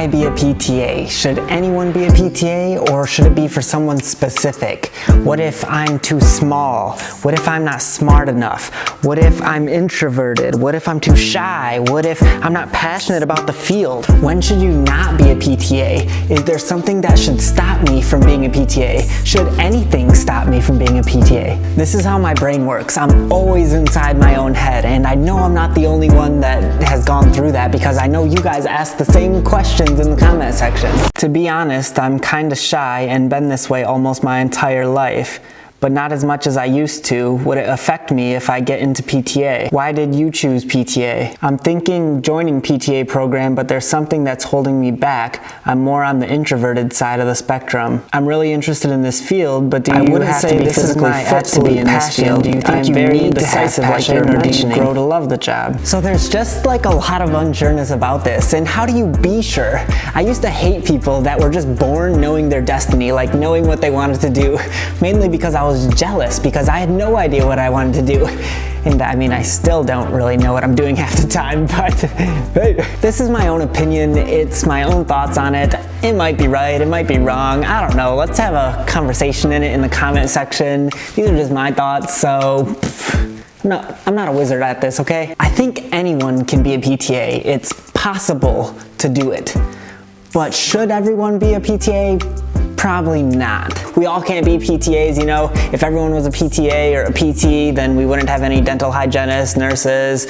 I be a PTA? Should anyone be a PTA, or should it be for someone specific? What if I'm too small? What if I'm not smart enough? What if I'm introverted? What if I'm too shy? What if I'm not passionate about the field? When should you not be a PTA? Is there something that should stop me from being a PTA? Should anything stop me from being a PTA? This is how my brain works. I'm always inside my own head, and I know I'm not the only one that has gone through that, because I know you guys ask the same questions in the comment section. To be honest, I'm kinda shy and been this way almost my entire life, but not as much as I used to. Would it affect me if I get into PTA? Why did you choose PTA? I'm thinking joining PTA program, but there's something that's holding me back. I'm more on the introverted side of the spectrum. I'm really interested in this field, but do you have to be physically fit to be in this field? Do you think you need decisive like your mentioning grow to love the job? So there's just like a lot of unsureness about this, and how do you be sure? I used to hate people that were just born knowing their destiny, like knowing what they wanted to do, mainly because I was jealous because I had no idea what I wanted to do. And I mean, I still don't really know what I'm doing half the time, but this is my own opinion. It's my own thoughts on it. It might be right, it might be wrong. I don't know. Let's have a conversation in it in the comment section. These are just my thoughts, so no, I'm not a wizard at this, okay? I think anyone can be a PTA. It's possible to do it. But should everyone be a PTA? Probably not. We all can't be PTAs, you know. If everyone was a PTA or a PT, then we wouldn't have any dental hygienists, nurses,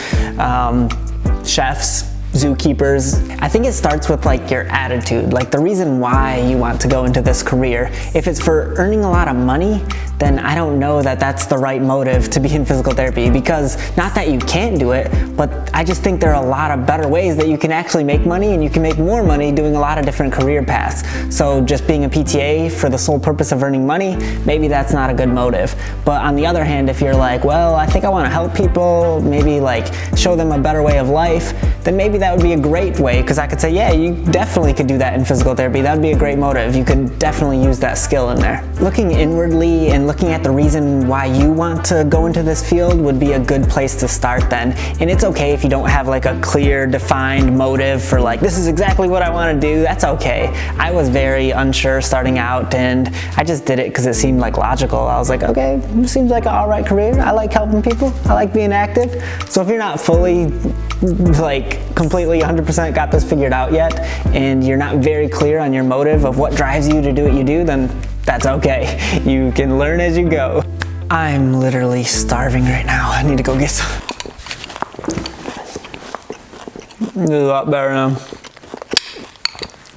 chefs, zookeepers. I think it starts with like your attitude, like the reason why you want to go into this career. If it's for earning a lot of money, then I don't know that that's the right motive to be in physical therapy, because not that you can't do it, but I just think there are a lot of better ways that you can actually make money, and you can make more money doing a lot of different career paths. So just being a PTA for the sole purpose of earning money, maybe that's not a good motive. But on the other hand, if you're like, well, I think I want to help people, maybe like show them a better way of life, then maybe that would be a great way, because I could say, yeah, you definitely could do that in physical therapy. That would be a great motive. You could definitely use that skill in there. Looking inwardly and looking at the reason why you want to go into this field would be a good place to start then. And it's okay if you don't have like a clear, defined motive for like, this is exactly what I want to do. That's okay. I was very unsure starting out, and I just did it because it seemed like logical. I was like, okay, it seems like an all right career. I like helping people. I like being active. So if you're not fully like completely 100% got this figured out yet, and you're not very clear on your motive of what drives you to do what you do, then that's okay. You can learn as you go. I'm literally starving right now. I need to go get some. This is a lot better now.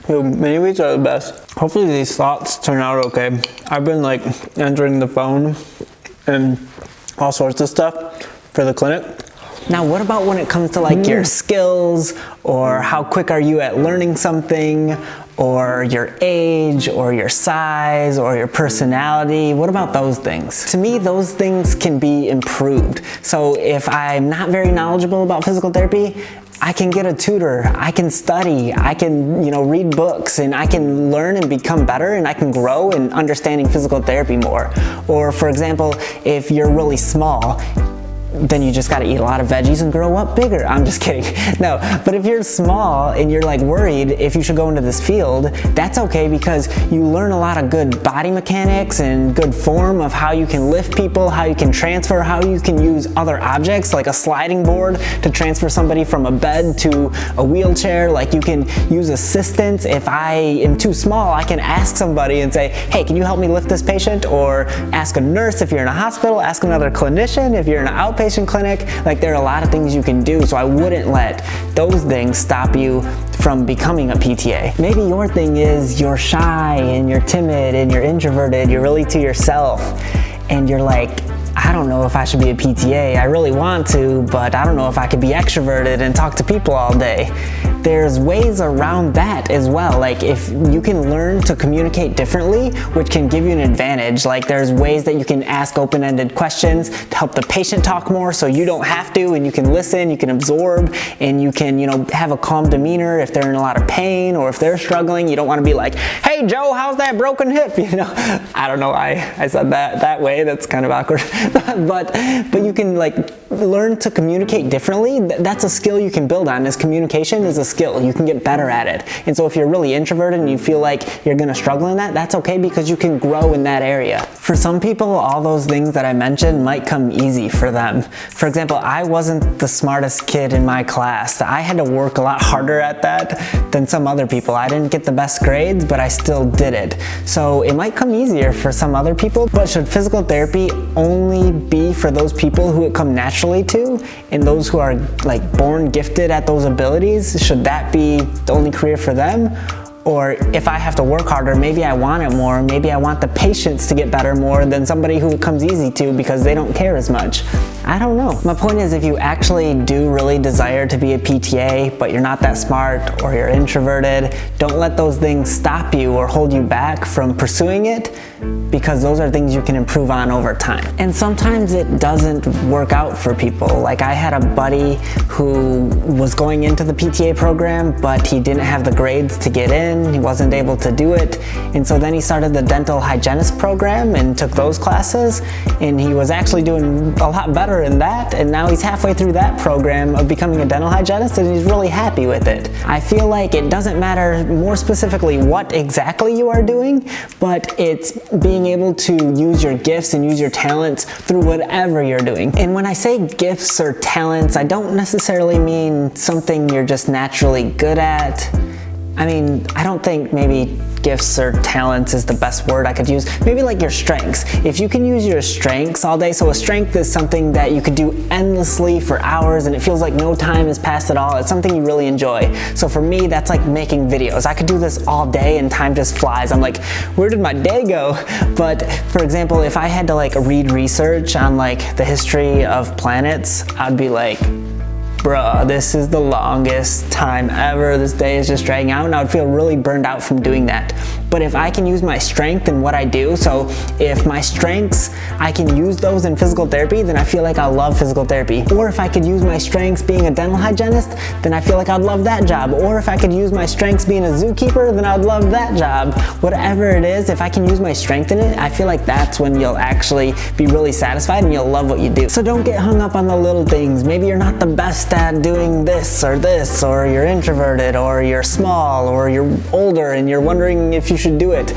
Yo, mini wheats are the best. Hopefully these thoughts turn out okay. I've been like entering the phone and all sorts of stuff for the clinic. Now, what about when it comes to like your skills, or how quick are you at learning something, or your age, or your size, or your personality? What about those things? To me, those things can be improved. So if I'm not very knowledgeable about physical therapy, I can get a tutor, I can study, I can, you know, read books, and I can learn and become better, and I can grow in understanding physical therapy more. Or for example, if you're really small, then you just gotta eat a lot of veggies and grow up bigger. I'm just kidding. No, but if you're small and you're like worried if you should go into this field, that's okay, because you learn a lot of good body mechanics and good form of how you can lift people, how you can transfer, how you can use other objects like a sliding board to transfer somebody from a bed to a wheelchair. Like you can use assistance. If I am too small, I can ask somebody and say, hey, can you help me lift this patient? Or ask a nurse if you're in a hospital, ask another clinician if you're in an outpatient clinic. Like there are a lot of things you can do, so I wouldn't let those things stop you from becoming a PTA. Maybe your thing is you're shy and you're timid and you're introverted, you're really to yourself, and you're like, I don't know if I should be a PTA. I really want to, but I don't know if I could be extroverted and talk to people all day. There's ways around that as well. Like if you can learn to communicate differently, which can give you an advantage. Like there's ways that you can ask open-ended questions to help the patient talk more, so you don't have to, and you can listen, you can absorb, and you can, you know, have a calm demeanor if they're in a lot of pain, or if they're struggling. You don't want to be like, hey Joe, how's that broken hip? You know, I don't know why I said that way. That's kind of awkward. but you can like learn to communicate differently, that's a skill you can build on. Communication is a skill. You can get better at it. And so if you're really introverted and you feel like you're gonna struggle in that, that's okay because you can grow in that area. For some people, all those things that I mentioned might come easy for them. For example, I wasn't the smartest kid in my class. I had to work a lot harder at that than some other people. I didn't get the best grades, but I still did it. So it might come easier for some other people, but should physical therapy only be for those people who it come naturally to, and those who are like born gifted at those abilities? Should that be the only career for them? Or if I have to work harder, maybe I want it more, maybe I want the patience to get better more than somebody who it comes easy to because they don't care as much. I don't know. My point is, if you actually do really desire to be a PTA, but you're not that smart or you're introverted, don't let those things stop you or hold you back from pursuing it, because those are things you can improve on over time. And sometimes it doesn't work out for people. Like, I had a buddy who was going into the PTA program, but he didn't have the grades to get in. He wasn't able to do it. And so then he started the dental hygienist program and took those classes. And he was actually doing a lot better in that. And now he's halfway through that program of becoming a dental hygienist, and he's really happy with it. I feel like it doesn't matter more specifically what exactly you are doing, but it's being able to use your gifts and use your talents through whatever you're doing. And when I say gifts or talents, I don't necessarily mean something you're just naturally good at. I mean, I don't think maybe gifts or talents is the best word I could use. Maybe like your strengths. If you can use your strengths all day, so a strength is something that you could do endlessly for hours and it feels like no time has passed at all. It's something you really enjoy. So for me, that's like making videos. I could do this all day and time just flies. I'm like, where did my day go? But for example, if I had to like read research on like the history of planets, I'd be like, bruh, this is the longest time ever. This day is just dragging out, and I would feel really burned out from doing that. But if I can use my strength in what I do, so if my strengths, I can use those in physical therapy, then I feel like I'll love physical therapy. Or if I could use my strengths being a dental hygienist, then I feel like I'd love that job. Or if I could use my strengths being a zookeeper, then I'd love that job. Whatever it is, if I can use my strength in it, I feel like that's when you'll actually be really satisfied and you'll love what you do. So don't get hung up on the little things. Maybe you're not the best at doing this, or you're introverted, or you're small, or you're older and you're wondering if you should do it.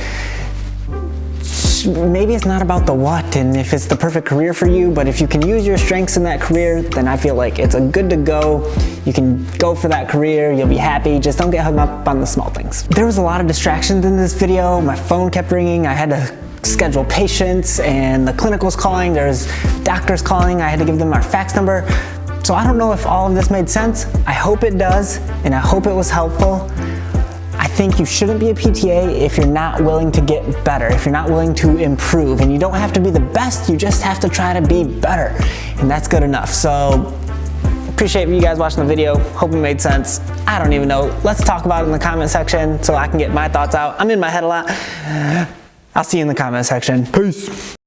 Maybe it's not about the what and if it's the perfect career for you, but if you can use your strengths in that career, then I feel like it's a good to go. You can go for that career, you'll be happy. Just don't get hung up on the small things. There was a lot of distractions in this video. My phone kept ringing. I had to schedule patients, and the clinic was calling. There's doctors calling. I had to give them our fax number. So I don't know if all of this made sense. I hope it does, and I hope it was helpful. I think you shouldn't be a PTA if you're not willing to get better, if you're not willing to improve. And you don't have to be the best, you just have to try to be better. And that's good enough. So appreciate you guys watching the video. Hope it made sense. I don't even know. Let's talk about it in the comment section so I can get my thoughts out. I'm in my head a lot. I'll see you in the comment section. Peace.